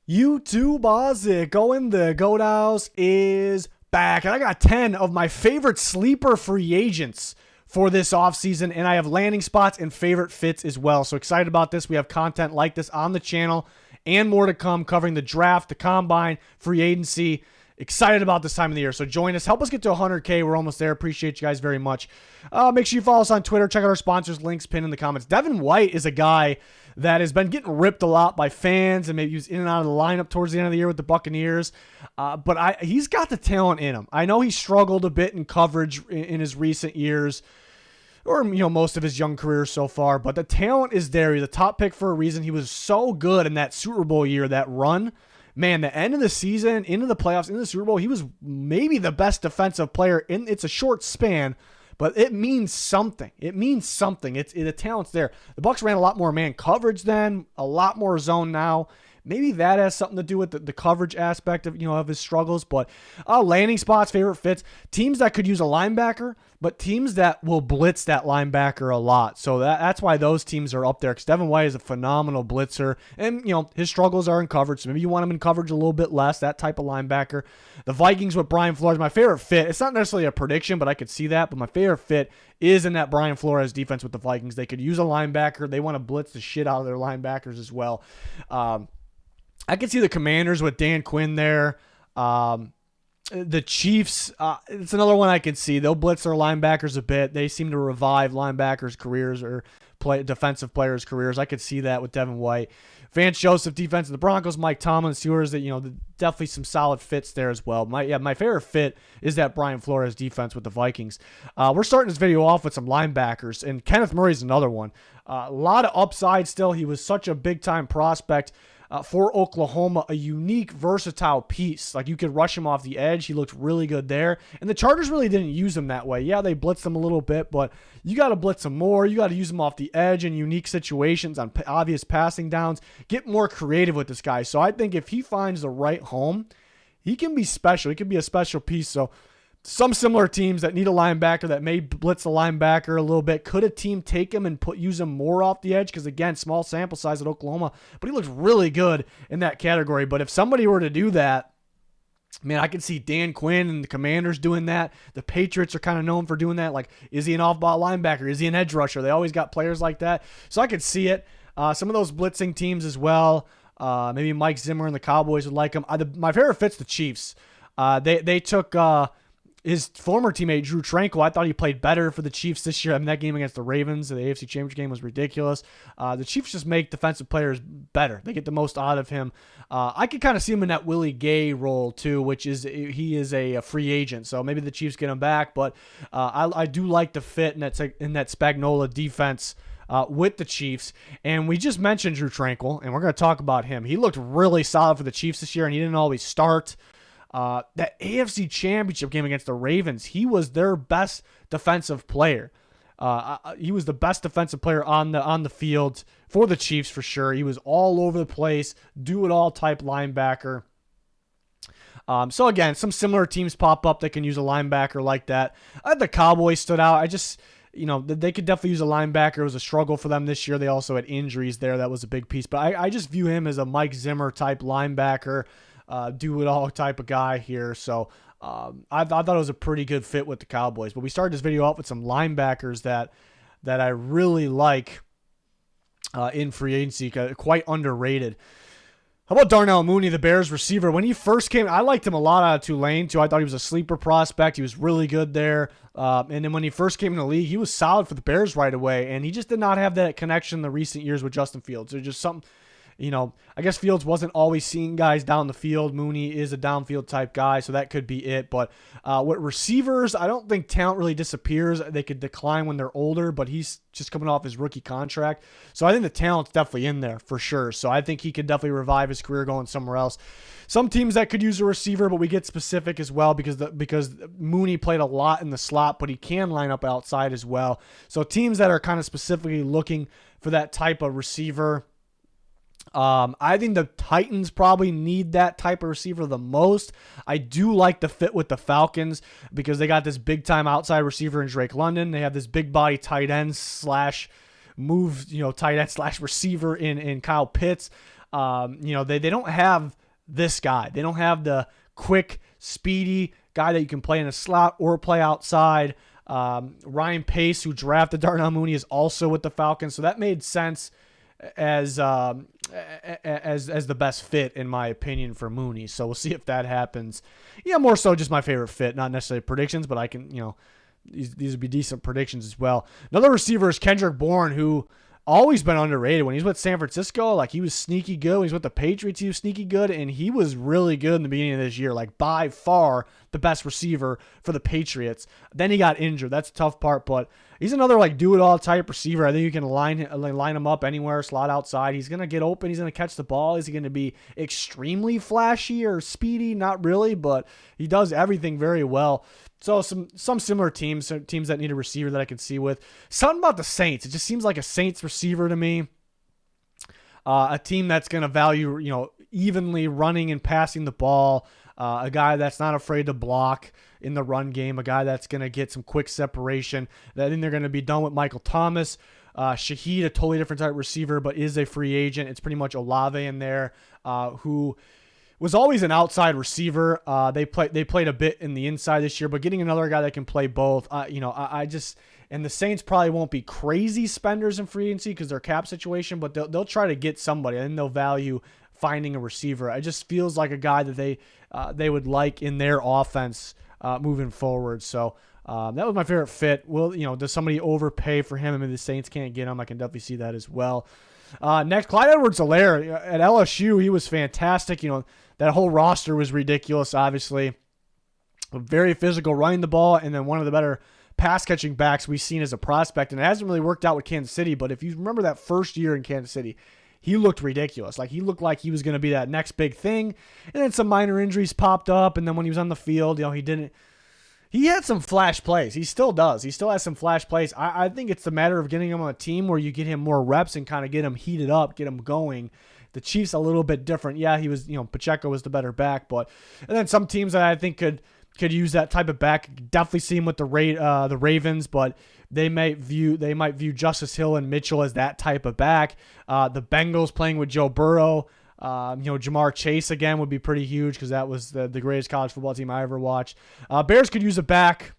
YouTube, Ozic, going the Goat House is back. And I got 10 of my favorite sleeper free agents for this offseason. And I have landing spots and favorite fits as well. So excited about this. We have content like this on the channel and more to come covering the draft, the combine, free agency. Excited about this time of the year. So join us. Help us get to 100K. We're almost there. Appreciate you guys very much. Make sure you follow us on Twitter. Check out our sponsors. Links pinned in the comments. Devon White is a guy that has been getting ripped a lot by fans, and maybe he was in and out of the lineup towards the end of the year with the Buccaneers. But he's got the talent in him. I know he struggled a bit in coverage in his recent years, or most of his young career so far. But the talent is there. He's a top pick for a reason. He was so good in that Super Bowl year, that run. Man, the end of the season, into the playoffs, into the Super Bowl, he was maybe the best defensive player. It's a short span, but it means something. It means something. The talent's there. The Bucs ran a lot more man coverage then, a lot more zone now. Maybe that has something to do with the coverage aspect of of his struggles. But landing spots, favorite fits, teams that could use a linebacker, but teams that will blitz that linebacker a lot. So that's why those teams are up there, because Devon White is a phenomenal blitzer, and his struggles are in coverage. So maybe you want him in coverage a little bit less, that type of linebacker. The Vikings with Brian Flores, my favorite fit. It's not necessarily a prediction, but I could see that. But my favorite fit is in that Brian Flores defense with the Vikings. They could use a linebacker. They want to blitz the shit out of their linebackers as well. I can see the Commanders with Dan Quinn there. The Chiefs, it's another one I can see. They'll blitz their linebackers a bit. They seem to revive linebackers' careers or defensive players' careers. I could see that with Devon White. Vance Joseph, defense of the Broncos. Mike Tomlin, Steelers. Definitely some solid fits there as well. My favorite fit is that Brian Flores defense with the Vikings. We're starting this video off with some linebackers, and Kenneth Murray is another one. A lot of upside still. He was such a big-time prospect. For Oklahoma, a unique, versatile piece. Like, you could rush him off the edge. He looked really good there. And the Chargers really didn't use him that way. Yeah, they blitzed him a little bit, but you got to blitz him more. You got to use him off the edge in unique situations on obvious passing downs. Get more creative with this guy. So I think if he finds the right home, he can be special. He can be a special piece. So some similar teams that need a linebacker that may blitz the linebacker a little bit. Could a team take him and use him more off the edge? Because, again, small sample size at Oklahoma. But he looks really good in that category. But if somebody were to do that, man, I could see Dan Quinn and the Commanders doing that. The Patriots are kind of known for doing that. Like, is he an off-ball linebacker? Is he an edge rusher? They always got players like that. So I could see it. Some of those blitzing teams as well. Maybe Mike Zimmer and the Cowboys would like him. My favorite fit's the Chiefs. They took his former teammate, Drew Tranquill. I thought he played better for the Chiefs this year. I mean, that game against the Ravens, the AFC Championship game, was ridiculous. The Chiefs just make defensive players better. They get the most out of him. I could kind of see him in that Willie Gay role, too, which is he is a free agent. So maybe the Chiefs get him back. But I do like the fit in that Spagnuolo defense with the Chiefs. And we just mentioned Drew Tranquill, and we're going to talk about him. He looked really solid for the Chiefs this year, and he didn't always start. That AFC Championship game against the Ravens, he was their best defensive player. He was the best defensive player on the field for the Chiefs for sure. He was all over the place, do-it-all type linebacker. So again, some similar teams pop up that can use a linebacker like that. The Cowboys stood out. They could definitely use a linebacker. It was a struggle for them this year. They also had injuries there. That was a big piece. But I just view him as a Mike Zimmer type linebacker. Do-it-all type of guy here. So I thought it was a pretty good fit with the Cowboys. But we started this video off with some linebackers that I really like in free agency, quite underrated. How about Darnell Mooney, the Bears receiver? When he first came, I liked him a lot out of Tulane, too. I thought he was a sleeper prospect. He was really good there. And then when he first came in the league, he was solid for the Bears right away. And he just did not have that connection in the recent years with Justin Fields. There's just something... I guess Fields wasn't always seeing guys down the field. Mooney is a downfield type guy, so that could be it. But with receivers, I don't think talent really disappears. They could decline when they're older, but he's just coming off his rookie contract. So I think the talent's definitely in there for sure. So I think he could definitely revive his career going somewhere else. Some teams that could use a receiver, but we get specific as well because Mooney played a lot in the slot, but he can line up outside as well. So teams that are kind of specifically looking for that type of receiver, I think the Titans probably need that type of receiver the most. I do like the fit with the Falcons because they got this big-time outside receiver in Drake London. They have this big-body tight end slash receiver in Kyle Pitts. They don't have this guy. They don't have the quick, speedy guy that you can play in a slot or play outside. Ryan Pace, who drafted Darnell Mooney, is also with the Falcons, so that made sense as the best fit in my opinion for Mooney. So we'll see if that happens. Yeah, more so just my favorite fit, not necessarily predictions, but I can, these would be decent predictions as well. Another receiver is Kendrick Bourne, who always been underrated. When he's with San Francisco, like, he was sneaky good. When he's with the Patriots, he was sneaky good, and he was really good in the beginning of this year, like by far the best receiver for the Patriots. Then he got injured. That's the tough part, but he's another like do-it-all type receiver. I think you can line him up anywhere, slot outside. He's going to get open. He's going to catch the ball. Is he going to be extremely flashy or speedy? Not really, but he does everything very well. So some similar teams that need a receiver that I can see with. Something about the Saints. It just seems like a Saints receiver to me. A team that's going to value, evenly running and passing the ball. A guy that's not afraid to block in the run game. A guy that's going to get some quick separation. I think they're going to be done with Michael Thomas. Shaheed, a totally different type of receiver, but is a free agent. It's pretty much Olave in there, who was always an outside receiver. They played a bit in the inside this year, but getting another guy that can play both, and the Saints probably won't be crazy spenders in free agency because their cap situation, but they'll try to get somebody, and they'll value finding a receiver. It just feels like a guy that they would like in their offense moving forward. So that was my favorite fit. Does somebody overpay for him? I mean, the Saints can't get him. I can definitely see that as well. Next, Clyde EdwardsHelaire at LSU. He was fantastic. That whole roster was ridiculous, obviously. Very physical, running the ball, and then one of the better pass-catching backs we've seen as a prospect. And it hasn't really worked out with Kansas City, but if you remember that first year in Kansas City, he looked ridiculous. Like, he looked like he was going to be that next big thing. And then some minor injuries popped up, and then when he was on the field, he didn't. He had some flash plays. He still does. He still has some flash plays. I think it's the matter of getting him on a team where you get him more reps and kind of get him heated up, get him going. The Chiefs a little bit different. Yeah, he was, Pacheco was the better back, and then some teams that I think could use that type of back. Definitely see him with the Ravens, but they might view Justice Hill and Mitchell as that type of back. The Bengals playing with Joe Burrow. Jamar Chase again would be pretty huge because that was the greatest college football team I ever watched. Bears could use a back.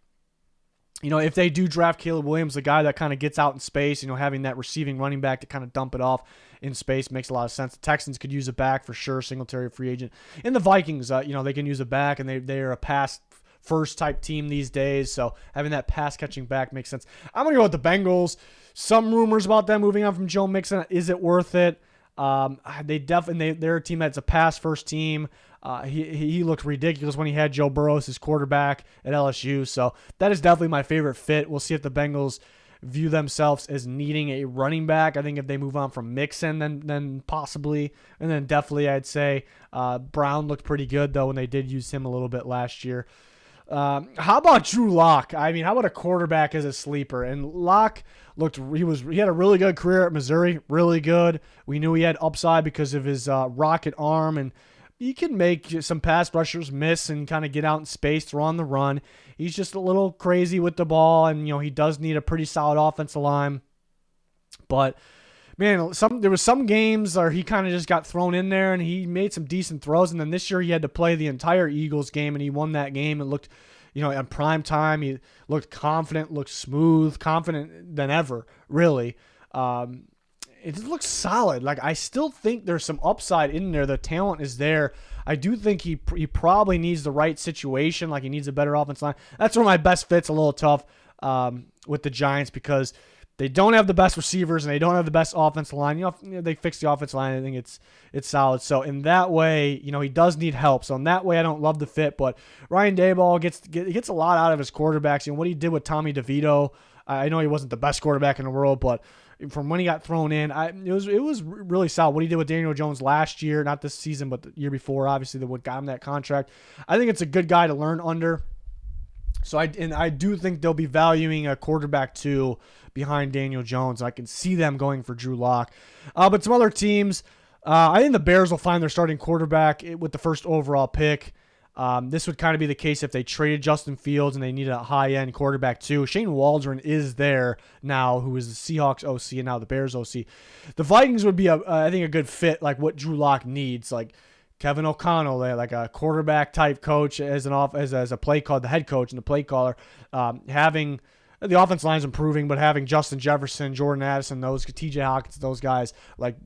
If they do draft Caleb Williams, the guy that kind of gets out in space, having that receiving running back to kind of dump it off in space makes a lot of sense. The Texans could use a back for sure, Singletary free agent. And the Vikings, they can use a back, and they are a pass first type team these days, so having that pass catching back makes sense. I'm going to go with the Bengals. Some rumors about them moving on from Joe Mixon. Is it worth it? They're a team that's a pass first team. He looked ridiculous when he had Joe Burrow as his quarterback at LSU. So that is definitely my favorite fit. We'll see if the Bengals view themselves as needing a running back. I think if they move on from Mixon, then possibly, and then definitely I'd say Brown looked pretty good though when they did use him a little bit last year. How about Drew Lock? I mean, how about a quarterback as a sleeper? And Lock he had a really good career at Missouri, really good. We knew he had upside because of his rocket arm, and he can make some pass rushers miss and kind of get out in space, throw on the run. He's just a little crazy with the ball, and he does need a pretty solid offensive line. But man, there was some games where he kind of just got thrown in there, and he made some decent throws. And then this year he had to play the entire Eagles game, and he won that game. It looked, in prime time, he looked confident, looked smooth, confident than ever, really. It just looks solid. Like, I still think there's some upside in there. The talent is there. I do think he probably needs the right situation. Like, he needs a better offensive line. That's where my best fit's a little tough with the Giants because they don't have the best receivers and they don't have the best offensive line. They fixed the offensive line. I think it's solid. So in that way, he does need help. So in that way, I don't love the fit. But Ryan Daboll gets a lot out of his quarterbacks. What he did with Tommy DeVito, I know he wasn't the best quarterback in the world, but from when he got thrown in, it was really solid. What he did with Daniel Jones last year, not this season, but the year before, obviously, what got him that contract. I think it's a good guy to learn under. So I do think they'll be valuing a quarterback too behind Daniel Jones. I can see them going for Drew Lock. But some other teams, I think the Bears will find their starting quarterback with the first overall pick. This would kind of be the case if they traded Justin Fields and they needed a high-end quarterback too. Shane Waldron is there now, who is the Seahawks OC and now the Bears OC. The Vikings would be, I think, a good fit, like what Drew Lock needs. Like Kevin O'Connell, like a quarterback-type coach as a play call, the head coach and the play caller, having the offense line's improving, but having Justin Jefferson, Jordan Addison, TJ Hawkins, those guys, like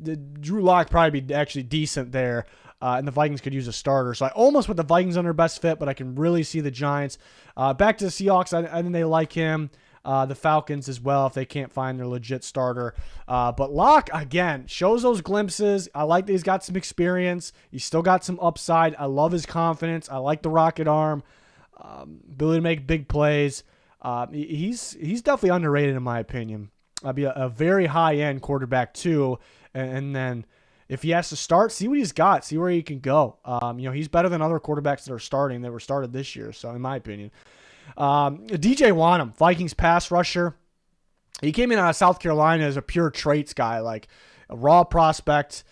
Drew Lock probably be actually decent there, and the Vikings could use a starter. So I almost put the Vikings on their best fit, but I can really see the Giants. Back to the Seahawks, I think they like him. The Falcons as well if they can't find their legit starter. But Locke, again, shows those glimpses. I like that he's got some experience. He's still got some upside. I love his confidence. I like the rocket arm, ability to make big plays. He's definitely underrated in my opinion. I'd be a very high-end quarterback too. And then if he has to start, see what he's got. See where he can go. He's better than other quarterbacks that were started this year. So in my opinion. DJ Wanham, Vikings pass rusher. He came in out of South Carolina as a pure traits guy, like a raw prospect,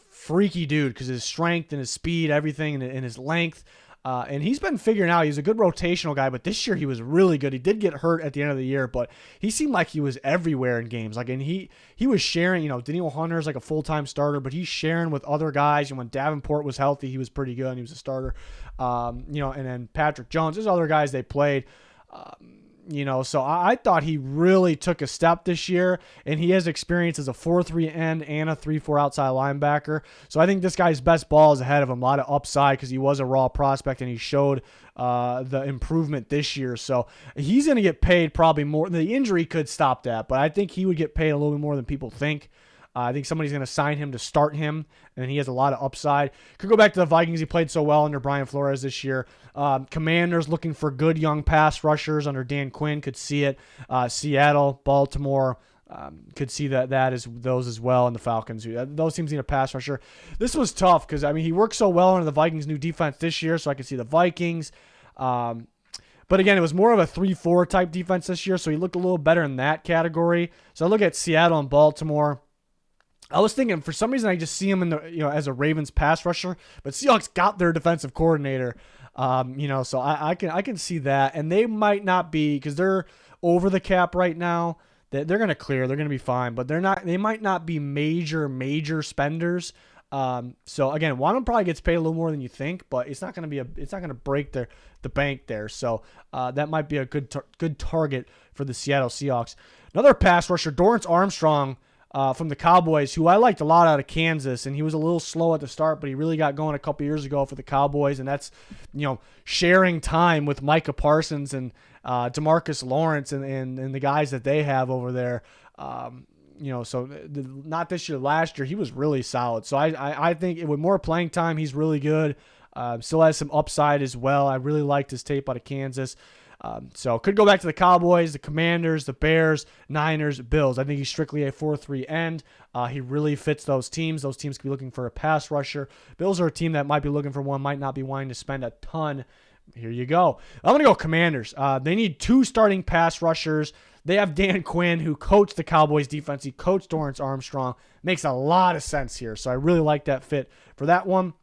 freaky dude because his strength and his speed, everything, and his length. And he's been figuring out he's a good rotational guy, but this year he was really good. He did get hurt at the end of the year, but he seemed like he was everywhere in games. Like, and he was sharing, Daniel Hunter's like a full-time starter, but he's sharing with other guys. And when Davenport was healthy, he was pretty good and he was a starter. And then Patrick Jones, there's other guys they played. So I thought he really took a step this year, and he has experience as a 4-3 end and a 3-4 outside linebacker. So I think this guy's best ball is ahead of him. A lot of upside because he was a raw prospect, and he showed the improvement this year. So he's going to get paid probably more. The injury could stop that, but I think he would get paid a little bit more than people think. I think somebody's going to sign him to start him, and he has a lot of upside. Could go back to the Vikings. He played so well under Brian Flores this year. Commanders looking for good young pass rushers under Dan Quinn. Could see it. Seattle, Baltimore, could see those as well, and the Falcons. Those teams need a pass rusher. This was tough because, he worked so well under the Vikings' new defense this year, so I could see the Vikings. But again, it was more of a 3-4 type defense this year, so he looked a little better in that category. So I look at Seattle and Baltimore. I was thinking for some reason I just see him in the as a Ravens pass rusher, but Seahawks got their defensive coordinator, so I can see that, and they might not be because they're over the cap right now. They're going to clear, they're going to be fine, but they might not be major spenders. So again, one of them probably gets paid a little more than you think, but it's not going to break the bank there. So that might be a good target for the Seattle Seahawks. Another pass rusher, Dorsey Armstrong. From the Cowboys, who I liked a lot out of Kansas, and he was a little slow at the start, but he really got going a couple years ago for the Cowboys, and that's, sharing time with Micah Parsons and DeMarcus Lawrence and the guys that they have over there. Not this year, last year, he was really solid. So I think with more playing time, he's really good. Still has some upside as well. I really liked his tape out of Kansas. So could go back to the Cowboys, the Commanders, the Bears, Niners, Bills. I think he's strictly a 4-3 end. He really fits those teams. Those teams could be looking for a pass rusher. Bills are a team that might be looking for one, might not be wanting to spend a ton. Here you go. I'm going to go Commanders. They need 2 starting pass rushers. They have Dan Quinn, who coached the Cowboys defense. He coached Dorsey Armstrong. Makes a lot of sense here. So I really like that fit for that one.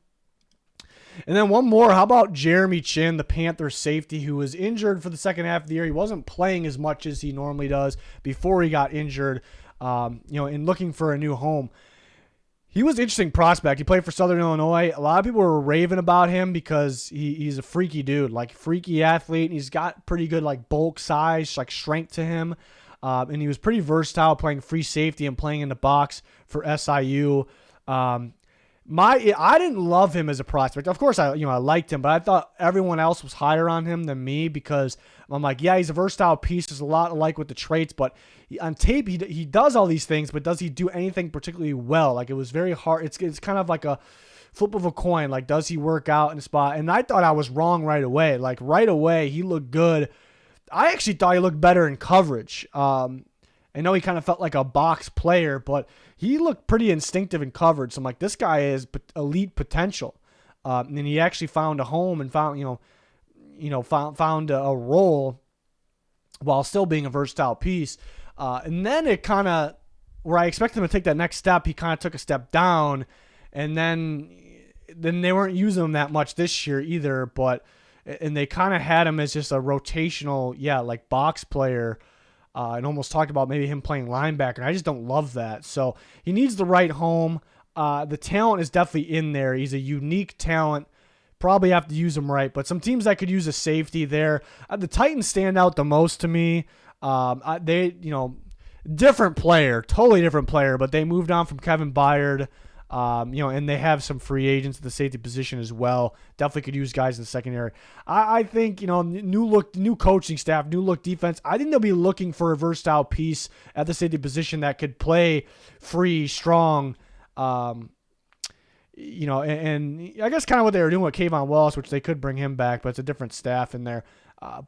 And then one more. How about Jeremy Chin, the Panthers safety, who was injured for the second half of the year? He wasn't playing as much as he normally does before he got injured, in looking for a new home. He was an interesting prospect. He played for Southern Illinois. A lot of people were raving about him because he's a freaky dude, like freaky athlete. And he's got pretty good like bulk size, like strength to him. And he was pretty versatile playing free safety and playing in the box for SIU. I didn't love him as a prospect. Of course, I liked him, but I thought everyone else was higher on him than me because I'm like, yeah, he's a versatile piece. There's a lot alike with the traits, but on tape, he does all these things, but does he do anything particularly well? Like, it was very hard. It's kind of like a flip of a coin. Like, does he work out in a spot? And I thought I was wrong right away. Like, right away, he looked good. I actually thought he looked better in coverage. I know he kind of felt like a box player, but he looked pretty instinctive in coverage. So I'm like, this guy is elite potential. And he actually found a home and found a role while still being a versatile piece. And then it kind of, where I expected him to take that next step, he kind of took a step down. And then then they weren't using him that much this year either, and they kind of had him as just a rotational, like box player, and almost talked about maybe him playing linebacker. And I just don't love that. So he needs the right home. The talent is definitely in there. He's a unique talent. Probably have to use him right, but some teams that could use a safety there. The Titans stand out the most to me. Different player, totally different player, but they moved on from Kevin Byard. And they have some free agents at the safety position as well. Definitely could use guys in the secondary. I think, new coaching staff, new look defense. I think they'll be looking for a versatile piece at the safety position that could play free, strong, and I guess kind of what they were doing with Kayvon Wallace, which they could bring him back, but it's a different staff in there.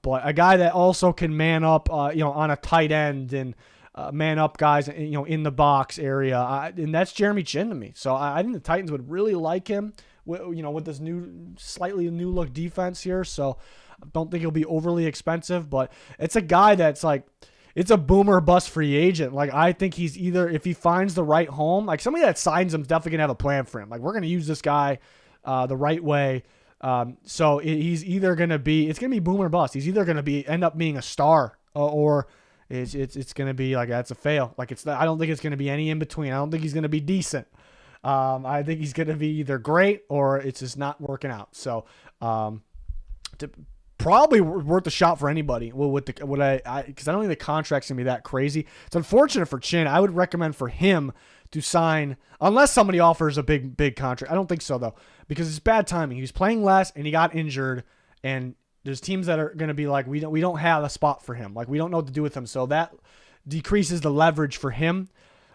But a guy that also can man up, on a tight end and man up guys, in the box area, and that's Jeremy Chinn to me. So I think the Titans would really like him, with this slightly new look defense here. So I don't think he'll be overly expensive, but it's a guy that's like, it's a boomer bust free agent. Like, I think he's either, if he finds the right home, like somebody that signs him is definitely gonna have a plan for him. Like, we're gonna use this guy the right way. So he's either gonna be, it's gonna be boomer bust. He's either gonna end up being a star, or it's gonna be like, that's a fail. Like, I don't think it's gonna be any in between. I don't think he's gonna be decent. I think he's gonna be either great or it's just not working out. So probably worth a shot for anybody. Well, because I don't think the contract's gonna be that crazy. It's unfortunate for Chinn. I would recommend for him to sign, unless somebody offers a big contract. I don't think so though, because it's bad timing. He was playing less and he got injured, and there's teams that are gonna be like, we don't have a spot for him. Like, we don't know what to do with him. So that decreases the leverage for him,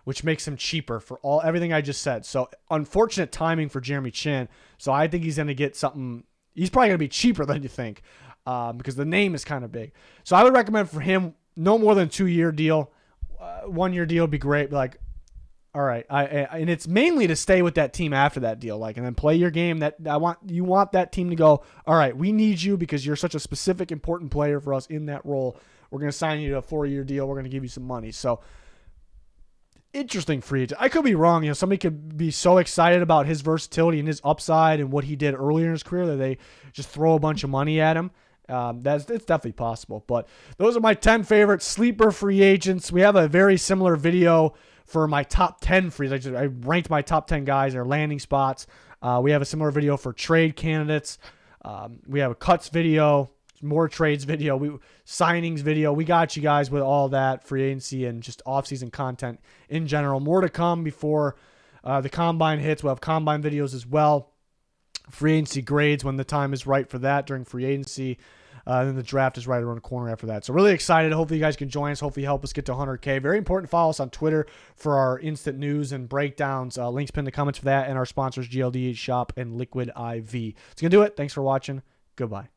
which makes him cheaper for everything I just said. So unfortunate timing for Jeremy Chinn. So I think he's gonna get something. He's probably gonna be cheaper than you think. Because the name is kind of big. So I would recommend for him no more than 2-year deal. 1-year deal would be great. But like, all right, and it's mainly to stay with that team after that deal, like, and then play your game. You want that team to go, all right, we need you because you're such a specific, important player for us in that role. We're going to sign you to a 4-year deal. We're going to give you some money. So interesting free agent. I could be wrong. Somebody could be so excited about his versatility and his upside and what he did earlier in his career that they just throw a bunch of money at him. It's definitely possible. But those are my 10 favorite sleeper free agents. We have a very similar video for my top 10 free agents. I ranked my top 10 guys, their landing spots. We have a similar video for trade candidates. We have a cuts video, more trades video, signings video. We got you guys with all that free agency and just offseason content in general. More to come before the combine hits. We'll have combine videos as well. Free agency grades when the time is right for that during free agency. Then the draft is right around the corner after that. So really excited. Hopefully you guys can join us. Hopefully help us get to 100K. Very important to follow us on Twitter for our instant news and breakdowns. Links pinned in the comments for that, and our sponsors GLD Shop and Liquid IV. It's going to do it. Thanks for watching. Goodbye.